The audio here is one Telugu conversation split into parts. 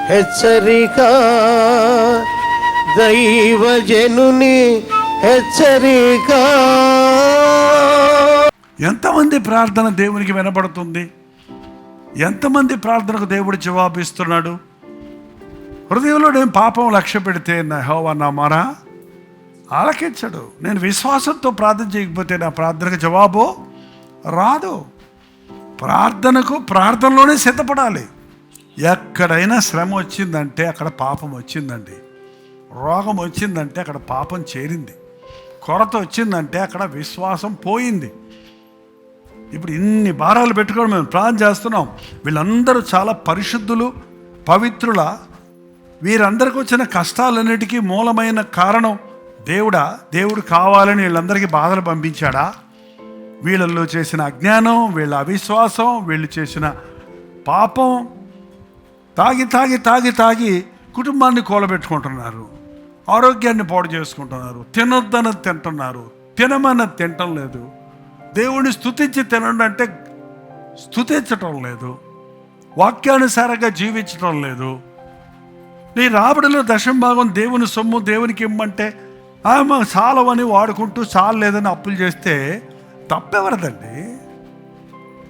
హెచ్చరిక, దైవజనుని హెచ్చరిక. ఎంతమంది ప్రార్థన దేవునికి వినపడుతుంది? ఎంతమంది ప్రార్థనకు దేవుడు జవాబిస్తున్నాడు? హృదయంలో నేను పాపం లక్ష్య పెడితే యెహోవా నా మొర ఆలకించడు. నేను విశ్వాసంతో ప్రార్థన చేయకపోతే నా ప్రార్థనకు జవాబు రాదు. ప్రార్థనలోనే సిద్ధపడాలి. ఎక్కడైనా శ్రమ వచ్చిందంటే అక్కడ పాపం వచ్చిందండి. రోగం వచ్చిందంటే అక్కడ పాపం చేరింది. కొరత వచ్చిందంటే అక్కడ విశ్వాసం పోయింది. ఇప్పుడు ఇన్ని భారాలు పెట్టుకొని మేము ప్రార్థన చేస్తున్నాం. వీళ్ళందరూ చాలా పరిశుద్ధులు, పవిత్రుల. వీరందరికీ వచ్చిన కష్టాలన్నిటికీ మూలమైన కారణం దేవుడు కావాలని వీళ్ళందరికీ బాధలు పంపించాడా? వీళ్ళల్లో చేసిన అజ్ఞానం, వీళ్ళ అవిశ్వాసం, వీళ్ళు చేసిన పాపం, తాగి కుటుంబాన్ని కూలబెట్టుకుంటున్నారు, ఆరోగ్యాన్ని పాడు చేసుకుంటున్నారు, తినొద్దన్నది తింటున్నారు, తినమన్నది తినటం లేదు, దేవుడిని స్తుతించి తినండి అంటే స్తుతించటం లేదు, వాక్యానుసారంగా జీవించటం లేదు. నీ రాబడిలో దశమ భాగం దేవుని సొమ్ము దేవునికి ఇమ్మంటే ఆమె చాలవని వాడుకుంటూ చాలేదని అప్పులు చేస్తే తప్పెవరదండి?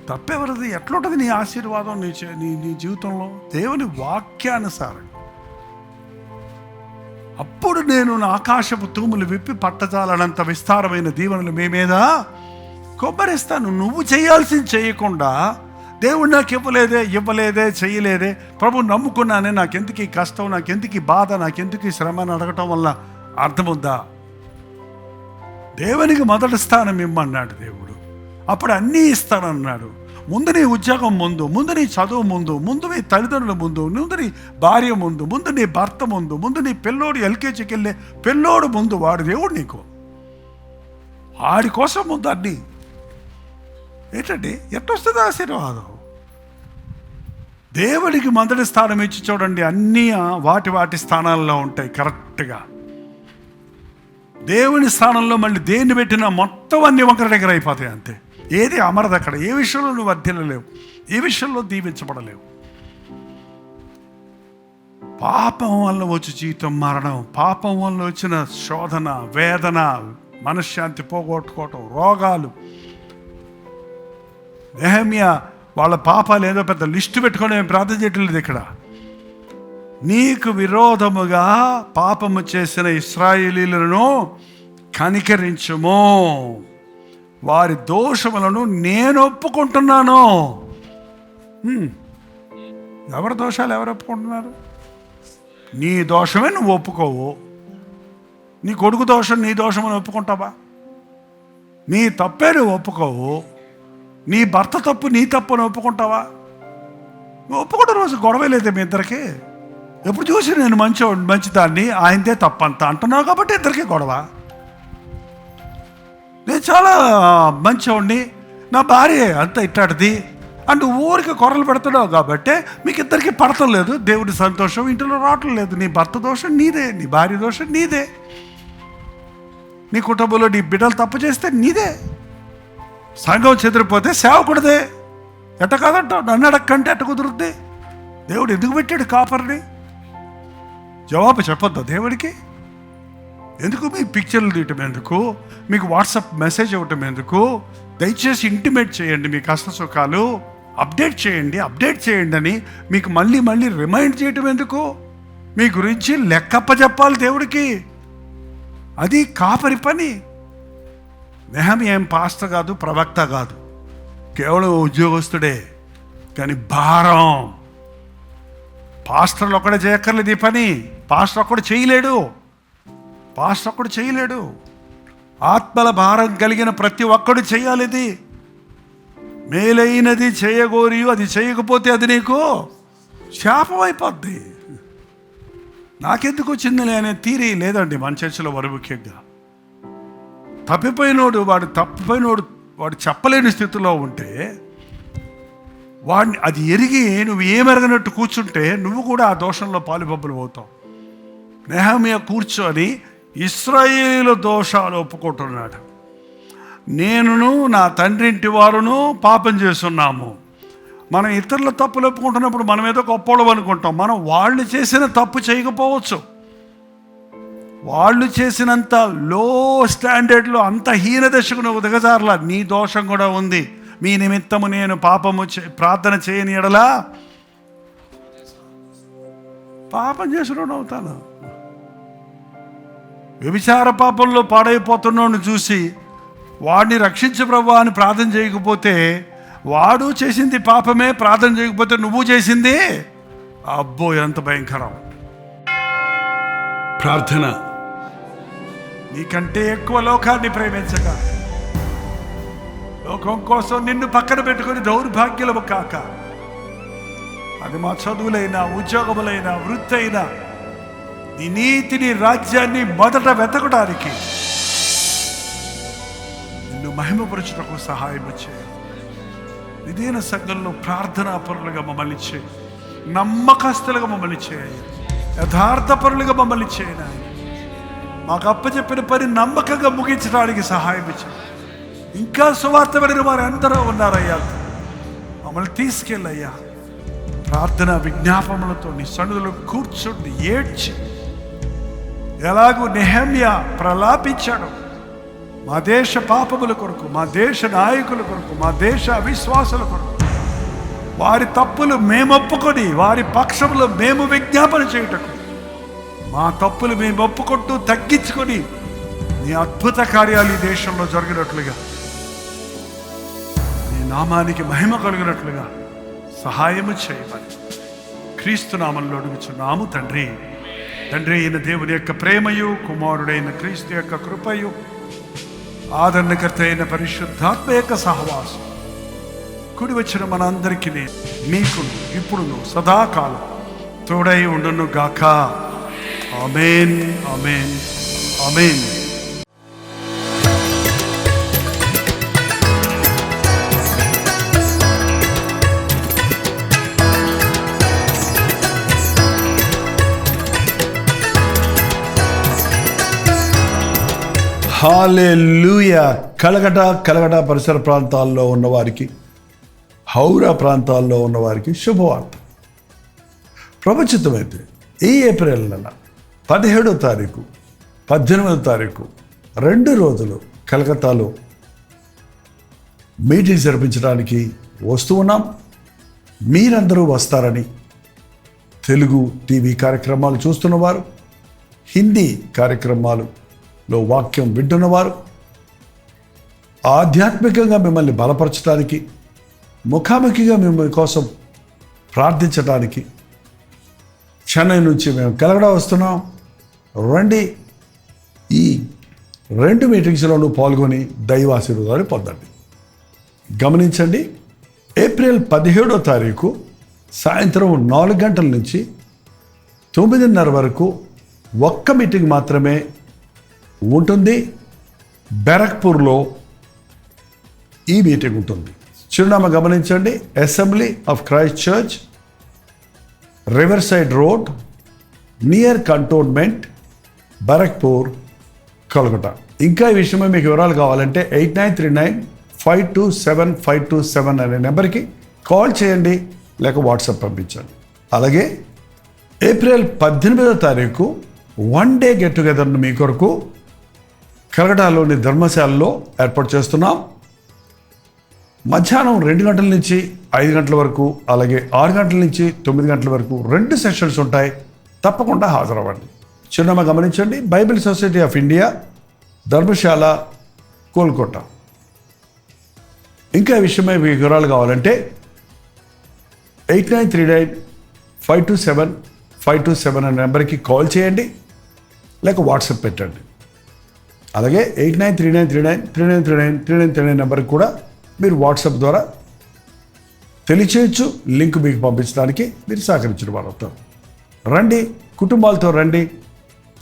తప్పెవరది? ఎట్లుంటుంది నీ ఆశీర్వాదం నీ జీవితంలో? దేవుని వాక్యానుసారం. అప్పుడు నేను నా ఆకాశపు తూములు విప్పి పట్టజాలనంత విస్తారమైన దీవెనలు మీ మీద కొబ్బరిస్తాను. నువ్వు చేయాల్సింది చేయకుండా దేవుడు నాకు ఇవ్వలేదే చేయలేదే, ప్రభు నమ్ముకున్నానే, నాకెందుకు ఈ కష్టం, నాకెందుకు ఈ బాధ, నాకెందుకు ఈ శ్రమ అని అడగటం వల్ల అర్థముందా? దేవునికి మొదటి స్థానం ఇమ్మన్నాడు దేవుడు. అప్పుడు అన్నీ ఇస్తానన్నాడు. ముందు నీ ఉద్యోగం ముందు నీ చదువు ముందు నీ తల్లిదండ్రుల ముందు నీ భార్య ముందు నీ భర్త ముందు నీ పిల్లోడు ఎల్కేజీకి వెళ్ళే పిల్లోడు ముందు. వాడు దేవుడు నీకు, వాడి కోసం ముందు అన్నీ. ఏంటండి ఎట్టొస్తుంది ఆశీర్వాదం? దేవుడికి మొదటి స్థానం ఇచ్చి చూడండి, అన్నీ వాటి స్థానాల్లో ఉంటాయి కరెక్ట్గా. దేవుని స్థానంలో మళ్ళీ దేన్ని పెట్టినా మొత్తం అన్ని ఒకరి దగ్గర అయిపోతాయి అంతే. ఏది అమరదు అక్కడ. ఏ విషయంలో నువ్వు వర్ధిల్లలేవు, ఏ విషయంలో దీవించబడలేవు. పాపం వల్ల వచ్చి జీవితం మరణం, పాపం వల్ల వచ్చిన శోధన, వేదన, మనశ్శాంతి పోగొట్టుకోవటం, రోగాలు. నెహెమ్యా వాళ్ళ పాపాలు ఏదో పెద్ద లిస్టు పెట్టుకొని మేము ప్రార్థన చేయట్లేదు ఇక్కడ. నీకు విరోధముగా పాపము చేసిన ఇశ్రాయేలీయులను కనికరించుము, వారి దోషములను నేను ఒప్పుకుంటున్నాను. ఎవరి దోషాలు ఎవరు ఒప్పుకుంటున్నారు? నీ దోషమే నువ్వు ఒప్పుకోవు. నీ కొడుకు దోషం నీ దోషం అని ఒప్పుకుంటావా? నీ తప్పే నువ్వు ఒప్పుకోవు. నీ భర్త తప్పు నీ తప్పు అని ఒప్పుకుంటావా? నువ్వు ఒప్పుకుంటే రోజు గొడవ లేదే మీ ఇద్దరికి. ఎప్పుడు చూసి నేను మంచిదాన్ని, ఆయనదే తప్పంత అంటున్నావు కాబట్టి ఇద్దరికి గొడవ. నేను చాలా మంచివాడిని, నా భార్య అంత ఇట్టాడిది అంటూ ఊరికి కొరలు పెడుతున్నావు కాబట్టి మీకు ఇద్దరికి పడటం లేదు. దేవుడి సంతోషం ఇంటిలో రావటం లేదు. నీ భర్త దోషం నీదే, నీ భార్య దోషం నీదే, నీ కుటుంబంలో నీ బిడ్డలు తప్పు చేస్తే నీదే. సంఘం చెదిరిపోతే సేవకుడిదే. ఎట్ట కాదంటావు? నన్ను అడగకంటే ఎట్ట కుదురుద్ది? దేవుడు ఎందుకు పెట్టాడు కాపర్ని? జవాబు చెప్పొద్దా దేవుడికి? ఎందుకు మీ పిక్చర్లు తీయటం ఎందుకు? మీకు వాట్సాప్ మెసేజ్ ఇవ్వటం ఎందుకు? దయచేసి ఇంటిమేట్ చేయండి మీ కష్ట సుఖాలు, అప్డేట్ చేయండి అని మీకు మళ్ళీ రిమైండ్ చేయటం ఎందుకు? మీ గురించి లెక్కప్ప చెప్పాలి దేవుడికి. అది కాపరి పని. నెహెమ్యా ఏం పాస్టర్ కాదు, ప్రవక్త కాదు, కేవలం ఉద్యోగస్తుడే. కానీ భారం. పాస్టర్లు ఒక్కడే చేయక్కర్లేదు ఈ పని. పాస్టర్ ఒక్కడు చేయలేడు. ఆత్మల భారం కలిగిన ప్రతి ఒక్కడు చేయాలి. ఇది మేలైనది చేయగోరి అది చేయకపోతే అది నీకు శాపం అయిపోద్ది. నాకెందుకు వచ్చింది అనే తీరి లేదండి మన చర్చలో. వారు ముఖ్యంగా తప్పిపోయినోడు వాడు చెప్పలేని స్థితిలో ఉంటే వాడిని అది ఎరిగి నువ్వు ఏమెరగనట్టు కూర్చుంటే నువ్వు కూడా ఆ దోషంలో పాలుబొబ్బలు అవుతావు. నెహెమ్యా కూర్చొని ఇశ్రాయేలు దోషాలు ఒప్పుకుంటున్నాడు. నేనును నా తండ్రి ఇంటి వారును పాపం చేస్తున్నాము, మనం ఇతరుల తప్పులు ఒప్పుకుంటున్నప్పుడు మనం ఏదో గొప్పోళ్ళం అనుకుంటాం. మనం వాళ్ళు చేసిన తప్పు చేయకపోవచ్చు, వాళ్ళు చేసినంత లో స్టాండర్డ్లో అంత హీన దశకు నువ్వు దిగజారలా. నీ దోషం కూడా ఉంది. మీ నిమిత్తము నేను ప్రార్థన చేయని ఎడలా పాపం చేసుడు అవుతాను. వ్యభిచార పాపంలో పాడైపోతున్నాడు చూసి వాడిని రక్షించు ప్రభువా అని ప్రార్థన చేయకపోతే, వాడు చేసింది పాపమే, ప్రార్థన చేయకపోతే నువ్వు చేసింది అబ్బో ఎంత భయంకరం. ప్రార్థన నీకంటే ఎక్కువ లోకాన్ని ప్రేమించగా, లోకం కోసం నిన్ను పక్కన పెట్టుకొని దౌర్భాగ్యులము కాక, అది మా చదువులైనా ఉద్యోగములైనా వృత్తి అయినా నీ నీతిని రాజ్యాన్ని మొదట వెతకడానికి, నిన్ను మహిమపరచుటకు సహాయం చేయాలి. ఇదేన సంఘంలో ప్రార్థనా పరులుగా మమ్మల్ని చేయి, నమ్మకస్తులుగా మమ్మల్ని చేయాలి, యథార్థపరులుగా మమ్మల్ని చేయను. మాకు అప్పచెప్పిన పని నమ్మకంగా ముగించడానికి సహాయం చేయాలి. ఇంకా సువార్త వినని వారు ఎందరో ఉన్నారయ్యా, మమ్మల్ని తీసుకెళ్ళయ్యా. ప్రార్థన విజ్ఞాపములతో నీ సన్నిధిలో కూర్చుండి ఏడ్చి, ఎలాగూ నెహెమ్యా ప్రలాపించాడు, మా దేశ పాపముల కొరకు, మా దేశ నాయకుల కొరకు, మా దేశ అవిశ్వాసుల కొరకు, వారి తప్పులు మేము ఒప్పుకొని వారి పక్షంలో మేము విజ్ఞాపన చేయుటకు, మా తప్పులు మేము ఒప్పుకుంటూ తగ్గించుకొని నీ అద్భుత కార్యాలు ఈ దేశంలో జరిగినట్లుగా, నీ నామానికి మహిమ కలిగినట్లుగా సహాయము చేయమని క్రీస్తు నామంలో అడుగుచున్నాము తండ్రి. తండ్రి అయిన దేవుని యొక్క ప్రేమయు, కుమారుడైన క్రీస్తు యొక్క కృపయు, ఆదరణకర్త అయిన పరిశుద్ధాత్మ యొక్క సహవాసం కుడి వచ్చిన మనందరికీ మీకు ఇప్పుడును సదాకాలం తోడై ఉండును గాక. ఆమేన్, ఆమేన్, ఆమేన్. హల్లెలూయా. కలగట పరిసర ప్రాంతాల్లో ఉన్నవారికి, హౌరా ప్రాంతాల్లో ఉన్నవారికి శుభవార్త. ప్రపంచితమైతే ఈ ఏప్రిల్ నెల 17వ తారీఖు 18వ తారీఖు 2 రోజులు కలకత్తాలో మీటింగ్ జరిపించడానికి వస్తూ ఉన్నాం. మీరందరూ వస్తారని తెలుగు టీవీ కార్యక్రమాలు చూస్తున్నవారు, హిందీ కార్యక్రమాలలో వాక్యం వింటున్నవారు, ఆధ్యాత్మికంగా మిమ్మల్ని బలపరచడానికి, ముఖాముఖిగా మిమ్మల్ని కోసం ప్రార్థించడానికి చెన్నై నుంచి మేము కలగడా వస్తున్నాం. రండి, ఈ 2 మీటింగ్స్లోనూ పాల్గొని దైవాశీర్వాదాలు పొందండి. గమనించండి, ఏప్రిల్ 17వ తారీఖు సాయంత్రం 4 గంటల నుంచి 9:30 వరకు ఒక్క మీటింగ్ మాత్రమే ఉంటుంది. బెరక్పూర్లో ఈ మీటింగ్ ఉంటుంది. చిరునామా గమనించండి, assembly of Christ church, riverside road, near cantonment, Barrackpore, Kolkata. ఇంకా ఈ విషయమై మీకు వివరాలు కావాలంటే 8939527527 అనే నెంబర్కి కాల్ చేయండి, లేక వాట్సాప్ పంపించండి. అలాగే ఏప్రిల్ 18వ తారీఖు 1 డే గెట్ టుగెదర్ను మీ కొరకు కలకటాలోని ధర్మశాలలో ఏర్పాటు చేస్తున్నాం. మధ్యాహ్నం 2 గంటల నుంచి 5 గంటల వరకు, అలాగే 6 గంటల నుంచి 9 గంటల వరకు 2 సెషన్స్ ఉంటాయి. తప్పకుండా హాజరవ్వండి. చిరునామా గమనించండి, Bible society of India, Dharamshala, Kolkata. ఇంకా ఈ విషయమై మీకు వివరాలు కావాలంటే 8939527527 అనే నెంబర్కి కాల్ చేయండి, లేక వాట్సాప్ పెట్టండి. అలాగే 8939393939 నెంబర్కి కూడా మీరు వాట్సాప్ ద్వారా తెలియచేయచ్చు. లింక్ మీకు పంపించడానికి మీరు సహకరించిన వారు అవుతారు. రండి, కుటుంబాలతో రండి,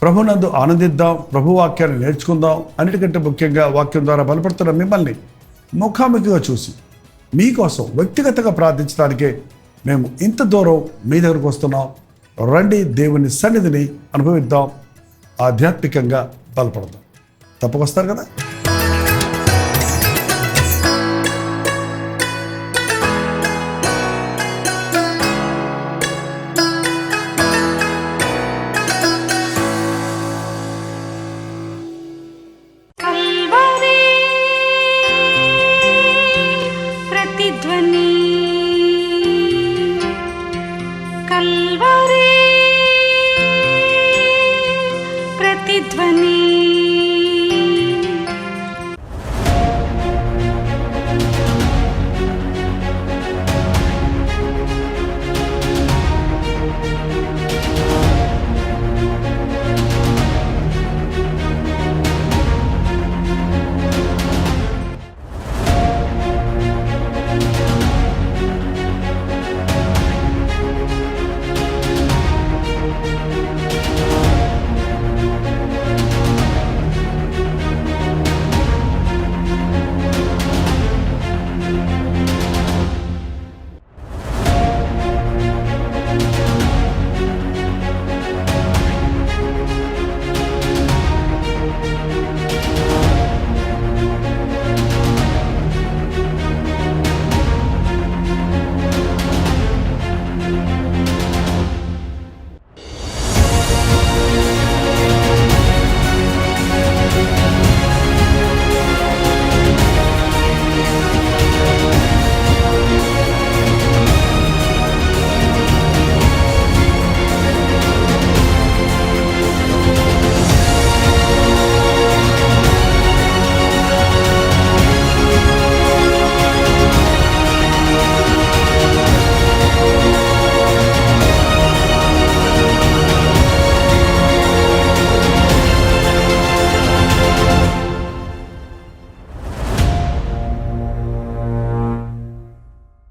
ప్రభునందు ఆనందిద్దాం, ప్రభు వాక్యాన్ని నేర్చుకుందాం. అన్నిటికంటే ముఖ్యంగా వాక్యం ద్వారా బలపడుతున్న మిమ్మల్ని ముఖాముఖిగా చూసి మీకోసం వ్యక్తిగతంగా ప్రార్థించడానికే మేము ఇంత దూరం మీ దగ్గరకు వస్తున్నాం. రండి, దేవుని సన్నిధిని అనుభవిద్దాం, ఆధ్యాత్మికంగా బలపడదాం. తప్పకొస్తారు కదా.